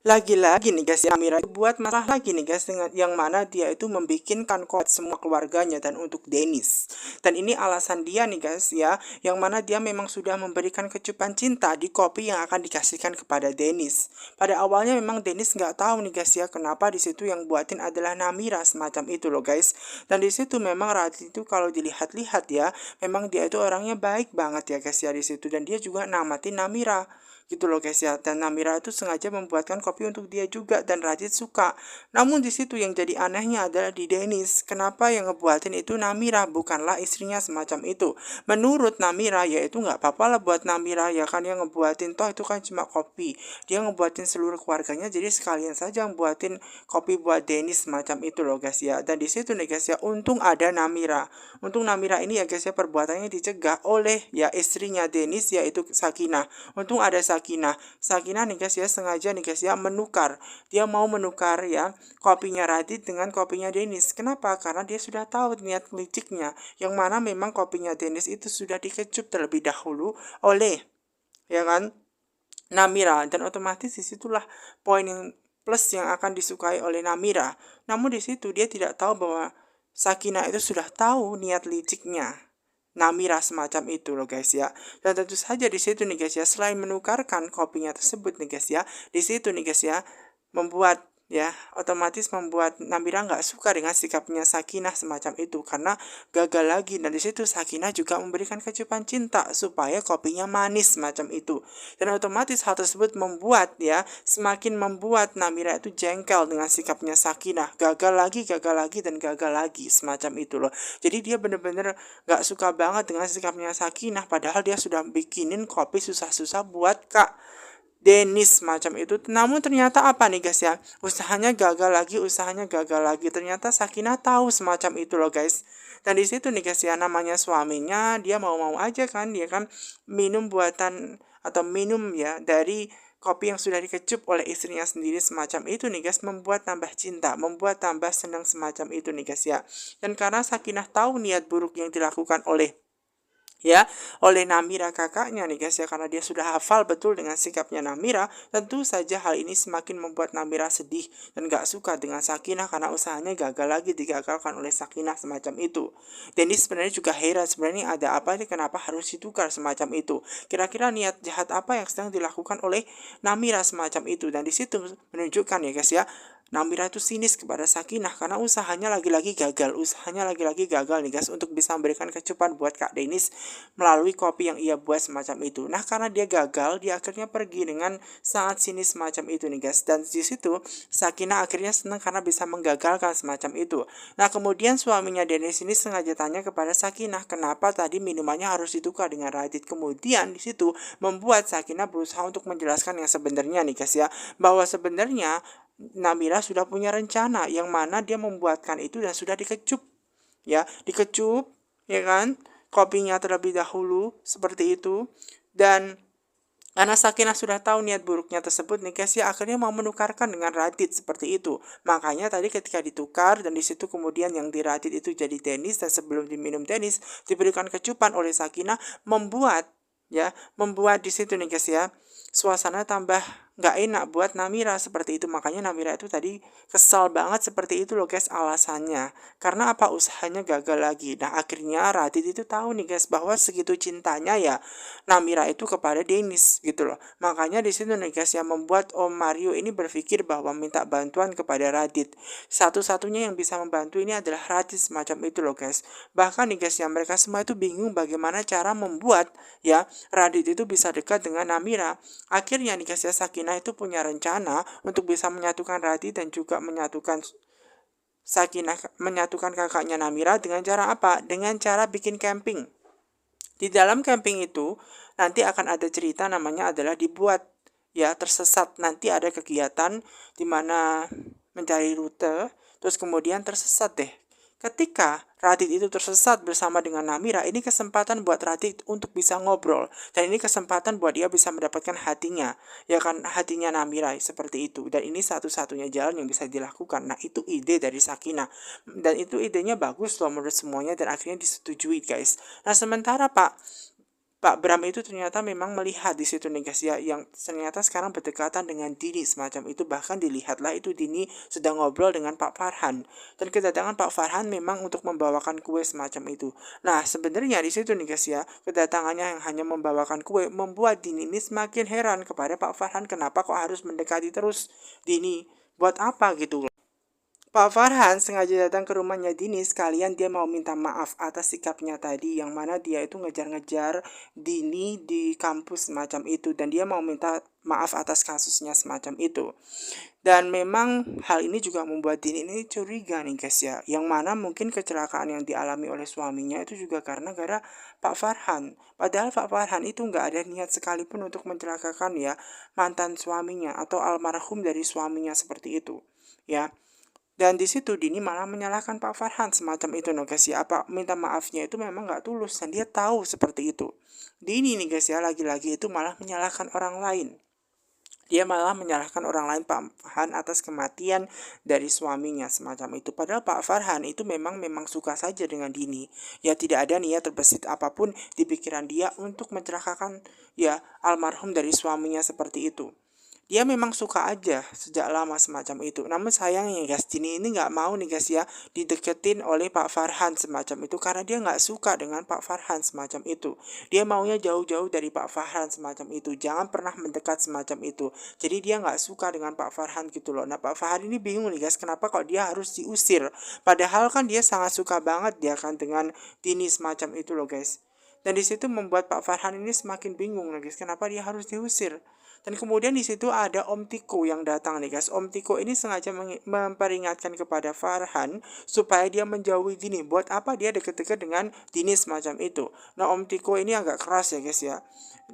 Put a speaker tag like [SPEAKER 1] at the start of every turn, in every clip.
[SPEAKER 1] Lagi-lagi nih guys, ya, Amira itu buat masalah lagi nih guys, dengan yang mana dia itu membikinkan kode semua keluarganya dan untuk Dennis. Dan ini alasan dia nih guys ya, yang mana dia memang sudah memberikan kecupan cinta di kopi yang akan dikasihkan kepada Dennis. Pada awalnya memang Dennis nggak tahu nih guys ya, kenapa di situ yang buatin adalah Namira semacam itu loh guys. Dan di situ memang Radit itu kalau dilihat-lihat ya, memang dia itu orangnya baik banget ya guys ya di situ, dan dia juga namatin Namira gitu loh guys ya. Dan Namira itu sengaja membuatkan kopi untuk dia juga dan Radit suka. Namun di situ yang jadi anehnya adalah di Dennis, kenapa yang ngebuatin itu Namira bukanlah istrinya semacam itu. Menurut Namira ya itu nggak apa-apa lah buat Namira ya kan, yang ngebuatin toh itu kan cuma kopi, dia ngebuatin seluruh keluarganya, jadi sekalian saja ngebuatin kopi buat Dennis semacam itu loh guys ya. Dan di situ nih guys ya, untung ada Namira. Untung Namira ini ya guys ya, perbuatannya dicegah oleh ya istrinya Dennis yaitu Sakinah. Untung ada Sakinah. Sakinah nih guys ya, sengaja nih guys ya menukar. Dia mau menukar ya kopinya Radit dengan kopinya Dennis. Kenapa? Karena dia sudah tahu niat liciknya. Yang mana memang kopinya Dennis itu sudah dikecup terlebih dahulu oleh ya kan Namira, dan otomatis disitulah poin yang plus yang akan disukai oleh Namira. Namun di situ dia tidak tahu bahwa Sakinah itu sudah tahu niat liciknya Namira semacam itu loh guys ya. Dan tentu saja di situ nih guys ya, selain menukarkan kopinya tersebut nih guys ya, di situ nih guys ya, membuat ya otomatis membuat Namira nggak suka dengan sikapnya Sakinah semacam itu, karena gagal lagi. Dan di situ Sakinah juga memberikan kecupan cinta supaya kopinya manis semacam itu, dan otomatis hal tersebut membuat ya semakin membuat Namira itu jengkel dengan sikapnya Sakinah. Gagal lagi dan gagal lagi semacam itu loh. Jadi dia bener-bener nggak suka banget dengan sikapnya Sakinah, padahal dia sudah bikinin kopi susah-susah buat Kak Dennis macam itu. Namun ternyata apa nih guys ya, usahanya gagal lagi, usahanya gagal lagi. Ternyata Sakinah tahu semacam itu loh guys. Dan di situ nih guys ya, namanya suaminya dia mau-mau aja kan, dia kan minum buatan atau minum ya dari kopi yang sudah dikecup oleh istrinya sendiri semacam itu nih guys, membuat tambah cinta, membuat tambah senang semacam itu nih guys ya. Dan karena Sakinah tahu niat buruk yang dilakukan ya oleh Namira kakaknya nih guys ya, karena dia sudah hafal betul dengan sikapnya Namira, tentu saja hal ini semakin membuat Namira sedih dan gak suka dengan Sakinah karena usahanya gagal lagi, digagalkan oleh Sakinah semacam itu. Dennis sebenarnya juga heran, sebenarnya ada apa nih, kenapa harus ditukar semacam itu, kira-kira niat jahat apa yang sedang dilakukan oleh Namira semacam itu. Dan di situ menunjukkan ya guys ya, Namira itu sinis kepada Sakinah karena usahanya lagi-lagi gagal, nih guys untuk bisa memberikan kecupan buat Kak Dennis melalui kopi yang ia buat semacam itu. Nah karena dia gagal, dia akhirnya pergi dengan sangat sinis semacam itu nih guys. Dan di situ Sakinah akhirnya senang karena bisa menggagalkan semacam itu. Nah kemudian suaminya Dennis ini sengaja tanya kepada Sakinah, kenapa tadi minumannya harus ditukar dengan Radit. Kemudian di situ membuat Sakinah berusaha untuk menjelaskan yang sebenarnya nih guys ya, bahwa sebenarnya Namira sudah punya rencana yang mana dia membuatkan itu dan sudah dikecup ya, dikecup ya kan kopinya terlebih dahulu seperti itu. Dan karena Sakinah sudah tahu niat buruknya tersebut nih guys ya, akhirnya mau menukarkan dengan Radit seperti itu. Makanya tadi ketika ditukar dan disitu kemudian yang di Radit itu jadi Dennis, dan sebelum diminum Dennis diberikan kecupan oleh Sakinah, membuat di situ nih guys ya suasana tambah nggak enak buat Namira seperti itu. Makanya Namira itu tadi kesal banget seperti itu loh guys alasannya, karena apa, usahanya gagal lagi. Nah akhirnya Radit itu tahu nih guys bahwa segitu cintanya ya Namira itu kepada Dennis gitu loh. Makanya di situ nih guys yang membuat Om Mario ini berpikir bahwa minta bantuan kepada Radit. Satu-satunya yang bisa membantu ini adalah Radit semacam itu loh guys. Bahkan nih guys ya, mereka semua itu bingung bagaimana cara membuat ya Radit itu bisa dekat dengan Namira. Akhirnya nih guys ya, Sakinah itu punya rencana untuk bisa menyatukan Radit dan juga menyatukan kakaknya Namira dengan cara apa? Dengan cara bikin camping. Di dalam camping itu nanti akan ada cerita namanya adalah dibuat ya tersesat. Nanti ada kegiatan di mana mencari rute, terus kemudian tersesat deh. Ketika Radit itu tersesat bersama dengan Namira, ini kesempatan buat Radit untuk bisa ngobrol. Dan ini kesempatan buat dia bisa mendapatkan hatinya. Ya kan, hatinya Namira seperti itu. Dan ini satu-satunya jalan yang bisa dilakukan. Nah itu ide dari Sakinah. Dan itu idenya bagus loh menurut semuanya dan akhirnya disetujui guys. Nah sementara Pak Pak Bram itu ternyata memang melihat di situ nih guys ya, yang ternyata sekarang berdekatan dengan Dini semacam itu. Bahkan dilihatlah itu Dini sedang ngobrol dengan Pak Farhan, dan kedatangan Pak Farhan memang untuk membawakan kue semacam itu. Nah sebenarnya di situ nih guys ya, kedatangannya yang hanya membawakan kue membuat Dini ini semakin heran kepada Pak Farhan, kenapa kok harus mendekati terus Dini, buat apa gitu. Pak Farhan sengaja datang ke rumahnya Dini sekalian dia mau minta maaf atas sikapnya tadi, yang mana dia itu ngejar-ngejar Dini di kampus semacam itu, dan dia mau minta maaf atas kasusnya semacam itu. Dan memang hal ini juga membuat Dini ini curiga nih guys ya, yang mana mungkin kecelakaan yang dialami oleh suaminya itu juga karena gara Pak Farhan. Padahal Pak Farhan itu nggak ada niat sekalipun untuk mencelakakan ya mantan suaminya atau almarhum dari suaminya seperti itu ya. Dan di situ Dini malah menyalahkan Pak Farhan semacam itu no guys ya. Apa minta maafnya itu memang nggak tulus dan dia tahu seperti itu. Dini nih guys ya, lagi-lagi itu malah menyalahkan orang lain. Dia malah menyalahkan orang lain Pak Farhan atas kematian dari suaminya semacam itu. Padahal Pak Farhan itu memang suka saja dengan Dini. Ya tidak ada niat terbesit apapun di pikiran dia untuk mencelakakan ya almarhum dari suaminya seperti itu. Dia memang suka aja sejak lama semacam itu. Namun sayangnya guys, Dini ini nggak mau nih guys ya dideketin oleh Pak Farhan semacam itu, karena dia nggak suka dengan Pak Farhan semacam itu. Dia maunya jauh-jauh dari Pak Farhan semacam itu. Jangan pernah mendekat semacam itu. Jadi dia nggak suka dengan Pak Farhan gitu loh. Nah Pak Farhan ini bingung nih guys, kenapa kok dia harus diusir. Padahal kan dia sangat suka banget dia kan dengan Dini semacam itu loh guys. Dan di situ membuat Pak Farhan ini semakin bingung nih guys, kenapa dia harus diusir. Dan kemudian di situ ada Om Tiko yang datang nih guys. Om Tiko ini sengaja memperingatkan kepada Farhan supaya dia menjauhi Dini. Buat apa dia deket-deket dengan Dini semacam itu. Nah Om Tiko ini agak keras ya guys ya.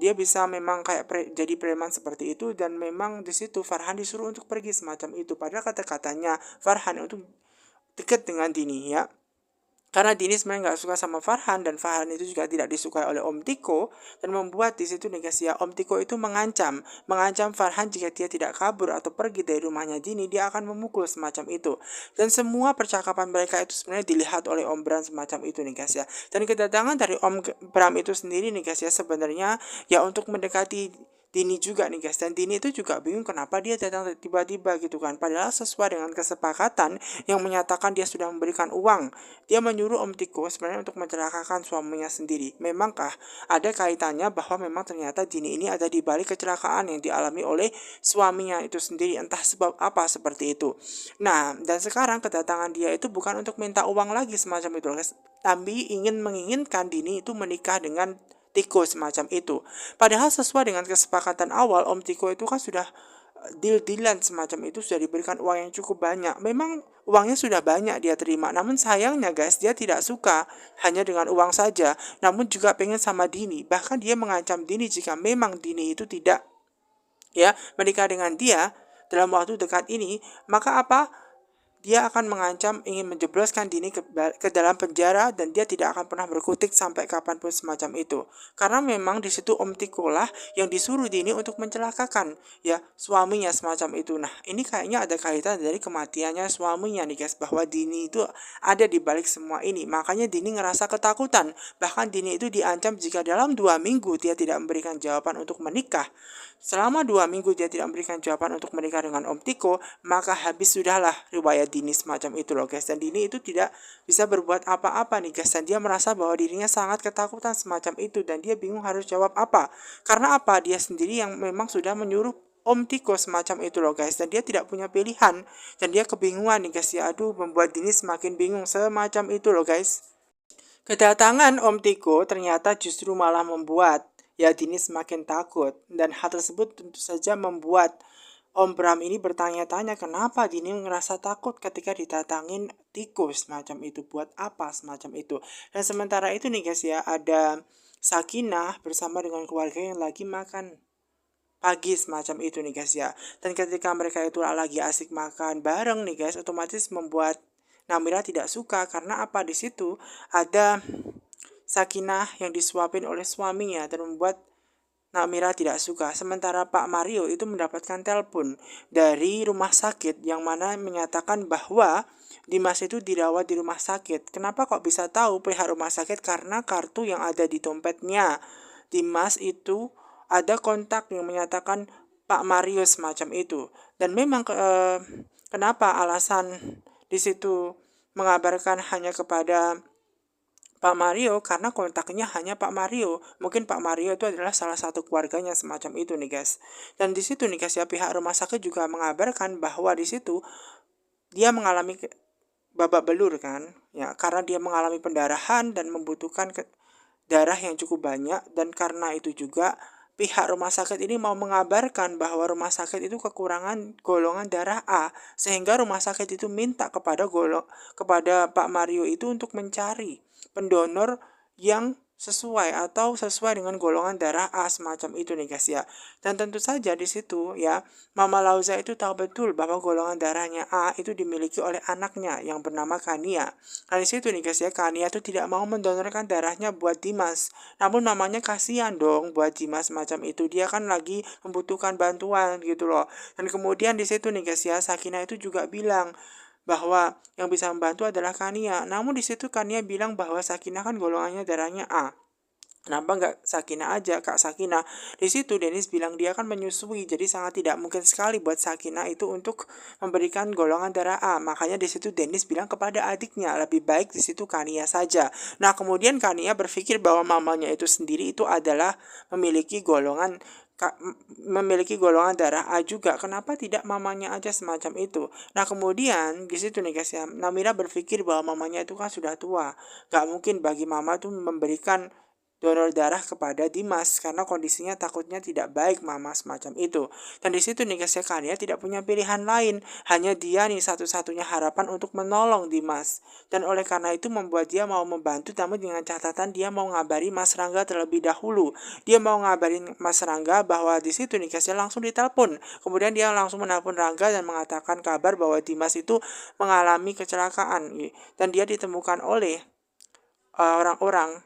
[SPEAKER 1] Dia bisa memang kayak jadi preman seperti itu, dan memang di situ Farhan disuruh untuk pergi semacam itu. Padahal kata-katanya Farhan untuk dekat dengan Dini ya. Karena Dini sebenarnya nggak suka sama Farhan, dan Farhan itu juga tidak disukai oleh Om Tiko, dan membuat di situ nih guys ya, Om Tiko itu mengancam Farhan jika dia tidak kabur atau pergi dari rumahnya Dini, dia akan memukul semacam itu. Dan semua percakapan mereka itu sebenarnya dilihat oleh Om Bram semacam itu nih guys ya. Dan kedatangan dari Om Bram itu sendiri nih guys ya, sebenarnya ya untuk mendekati Dini juga nih guys. Dan Dini itu juga bingung kenapa dia datang tiba-tiba gitu kan. Padahal sesuai dengan kesepakatan yang menyatakan dia sudah memberikan uang. Dia menyuruh Om Tiko sebenarnya untuk mencelakakan suaminya sendiri. Memangkah ada kaitannya bahwa memang ternyata Dini ini ada di balik kecelakaan yang dialami oleh suaminya itu sendiri. Entah sebab apa seperti itu. Nah, dan sekarang kedatangan dia itu bukan untuk minta uang lagi semacam itu guys. Tapi menginginkan Dini itu menikah dengan Tiko semacam itu. Padahal sesuai dengan kesepakatan awal, Om Tiko itu kan sudah deal-dealan semacam itu, sudah diberikan uang yang cukup banyak. Memang uangnya sudah banyak dia terima. Namun sayangnya guys, dia tidak suka hanya dengan uang saja, namun juga pengen sama Dini. Bahkan dia mengancam Dini jika memang Dini itu tidak ya menikah dengan dia dalam waktu dekat ini, maka apa? Dia akan mengancam ingin menjebloskan Dini ke dalam penjara, dan dia tidak akan pernah berkutik sampai kapanpun semacam itu. Karena memang di situ Om Tiko lah yang disuruh Dini untuk mencelakakan ya suaminya semacam itu. Nah ini kayaknya ada kaitan dari kematiannya suaminya nih guys, bahwa Dini itu ada di balik semua ini. Makanya Dini ngerasa ketakutan. Bahkan Dini itu diancam jika dalam 2 minggu dia tidak memberikan jawaban untuk menikah. Selama 2 minggu dia tidak memberikan jawaban untuk menikah dengan Om Tiko, maka habis sudahlah riwayat Dini semacam itu loh guys. Dan Dini itu tidak bisa berbuat apa-apa nih guys. Dan dia merasa bahwa dirinya sangat ketakutan semacam itu, dan dia bingung harus jawab apa. Karena apa? Dia sendiri yang memang sudah menyuruh Om Tiko semacam itu loh guys. Dan dia tidak punya pilihan. Dan dia kebingungan nih guys ya. Aduh, membuat Dini semakin bingung semacam itu loh guys. Kedatangan Om Tiko ternyata justru malah membuat ya Dini semakin takut, dan hal tersebut tentu saja membuat Om Bram ini bertanya-tanya kenapa Dini ngerasa takut ketika didatangin Tiko semacam itu, buat apa semacam itu. Dan sementara itu nih guys ya, ada Sakinah bersama dengan keluarga yang lagi makan pagi semacam itu nih guys ya. Dan ketika mereka itu lagi asik makan bareng nih guys, otomatis membuat Namira tidak suka. Karena apa? Di situ ada Sakinah yang disuapin oleh suaminya, dan membuat Namira tidak suka. Sementara Pak Mario itu mendapatkan telepon dari rumah sakit yang mana menyatakan bahwa Dimas itu dirawat di rumah sakit. Kenapa kok bisa tahu pihak rumah sakit? Karena kartu yang ada di dompetnya Dimas itu ada kontak yang menyatakan Pak Mario semacam itu. Dan memang kenapa alasan di situ mengabarkan hanya kepada Pak Mario, karena kontaknya hanya Pak Mario. Mungkin Pak Mario itu adalah salah satu keluarganya semacam itu nih guys. Dan di situ nih guys ya, pihak rumah sakit juga mengabarkan bahwa di situ dia mengalami babak belur kan, ya karena dia mengalami pendarahan dan membutuhkan darah yang cukup banyak. Dan karena itu juga pihak rumah sakit ini mau mengabarkan bahwa rumah sakit itu kekurangan golongan darah A, sehingga rumah sakit itu minta kepada Pak Mario itu untuk mencari pendonor yang sesuai dengan golongan darah A semacam itu nih guys ya. Dan tentu saja di situ ya, Mama Lauza itu tahu betul bahwa golongan darahnya A itu dimiliki oleh anaknya yang bernama Kania. Nah di situ nih guys ya, Kania itu tidak mau mendonorkan darahnya buat Dimas. Namun mamanya kasihan dong buat Dimas semacam itu. Dia kan lagi membutuhkan bantuan gitu loh. Dan kemudian di situ nih guys ya, Sakina itu juga bilang bahwa yang bisa membantu adalah Kania. Namun di situ Kania bilang bahwa Sakina kan golongannya darahnya A. Kenapa nggak Sakina aja, Kak Sakina? Di situ Dennis bilang dia kan menyusui, jadi sangat tidak mungkin sekali buat Sakina itu untuk memberikan golongan darah A. Makanya di situ Dennis bilang kepada adiknya, lebih baik di situ Kania saja. Nah kemudian Kania berpikir bahwa mamanya itu sendiri itu adalah memiliki golongan darah A juga. Kenapa tidak mamanya aja semacam itu? Nah kemudian di situ nih guys ya, Namira berpikir bahwa mamanya itu kan sudah tua, gak mungkin bagi mama tuh memberikan donor darah kepada Dimas karena kondisinya takutnya tidak baik mama semacam itu. Dan di situ nih guys ya, Kania tidak punya pilihan lain, hanya dia nih satu-satunya harapan untuk menolong Dimas. Dan oleh karena itu membuat dia mau membantu, namun dengan catatan dia mau ngabari Mas Rangga terlebih dahulu. Dia mau ngabarin Mas Rangga bahwa di situ nih guys ya, langsung ditelepon. Kemudian dia langsung menelpon Rangga dan mengatakan kabar bahwa Dimas itu mengalami kecelakaan dan dia ditemukan oleh orang-orang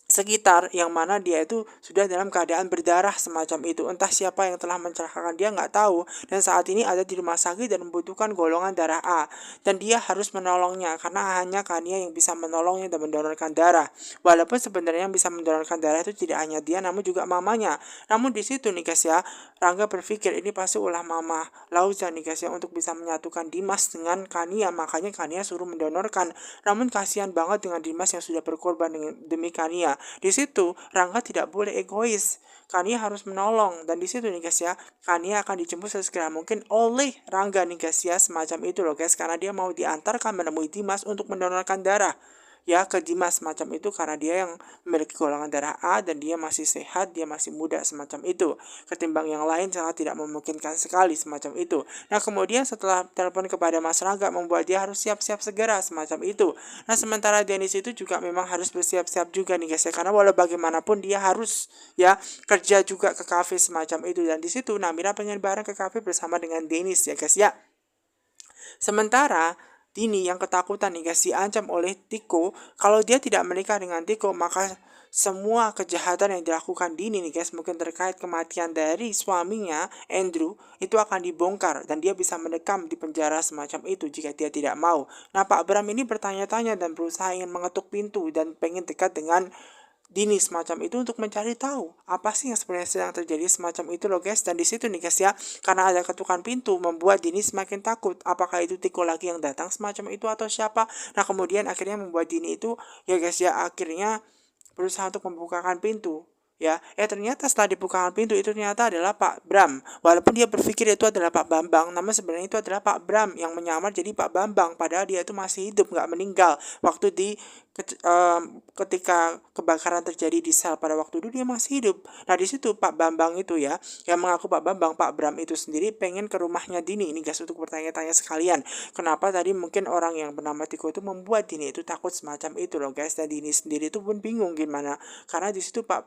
[SPEAKER 1] sekitar, yang mana dia itu sudah dalam keadaan berdarah semacam itu. Entah siapa yang telah mencelakakan dia nggak tahu, dan saat ini ada di rumah sakit dan membutuhkan golongan darah A, dan dia harus menolongnya karena hanya Kania yang bisa menolongnya dan mendonorkan darah. Walaupun sebenarnya yang bisa mendonorkan darah itu tidak hanya dia, namun juga mamanya. Namun di situ nih guys ya, Rangga berpikir ini pasti ulah Mama Lauza nih guys ya, untuk bisa menyatukan Dimas dengan Kania. Makanya Kania suruh mendonorkan. Namun kasihan banget dengan Dimas yang sudah berkorban demi Kania. Di situ Rangga tidak boleh egois. Kania harus menolong, dan di situ nih guys ya, Kania akan dijemput sesegera mungkin oleh Rangga nih guys ya, semacam itu loh guys, karena dia mau diantarkan menemui Dimas untuk mendonorkan darah ya ke Dimas semacam itu, karena dia yang memiliki golongan darah A dan dia masih sehat, dia masih muda semacam itu. Ketimbang yang lain sangat tidak memungkinkan sekali semacam itu. Nah kemudian setelah telepon kepada Mas Rangga membuat dia harus siap-siap segera semacam itu. Nah sementara Dennis itu juga memang harus bersiap-siap juga nih guys ya, karena walau bagaimanapun dia harus ya kerja juga ke kafe semacam itu. Dan di situ Namira pengen bareng ke kafe bersama dengan Dennis ya guys ya. Sementara Dini yang ketakutan nih guys, diancam oleh Tiko. Kalau dia tidak menikah dengan Tiko, maka semua kejahatan yang dilakukan Dini nih guys, mungkin terkait kematian dari suaminya Andrew, itu akan dibongkar dan dia bisa mendekam di penjara semacam itu jika dia tidak mau. Nah Pak Bram ini bertanya-tanya dan berusaha ingin mengetuk pintu dan pengen dekat dengan Dini semacam itu untuk mencari tahu apa sih yang sebenarnya sedang terjadi semacam itu loh guys. Dan di situ nih guys ya, karena ada ketukan pintu membuat Dini semakin takut. Apakah itu Tiko lagi yang datang semacam itu atau siapa? Nah kemudian akhirnya membuat Dini itu ya guys ya, akhirnya berusaha untuk membukakan pintu. Ya, ternyata setelah dibukakan pintu itu ternyata adalah Pak Bram. Walaupun dia berpikir itu adalah Pak Bambang, namun sebenarnya itu adalah Pak Bram yang menyamar jadi Pak Bambang. Padahal dia itu masih hidup, nggak meninggal. Waktu ketika kebakaran terjadi di sel pada waktu itu dia masih hidup. Nah di situ Pak Bambang itu ya, yang mengaku Pak Bambang, Pak Bram itu sendiri pengen ke rumahnya Dini ini guys untuk bertanya-tanya sekalian. Kenapa tadi mungkin orang yang bernama Tiko itu membuat Dini itu takut semacam itu loh guys. Dan Dini sendiri itu pun bingung gimana, karena di situ Pak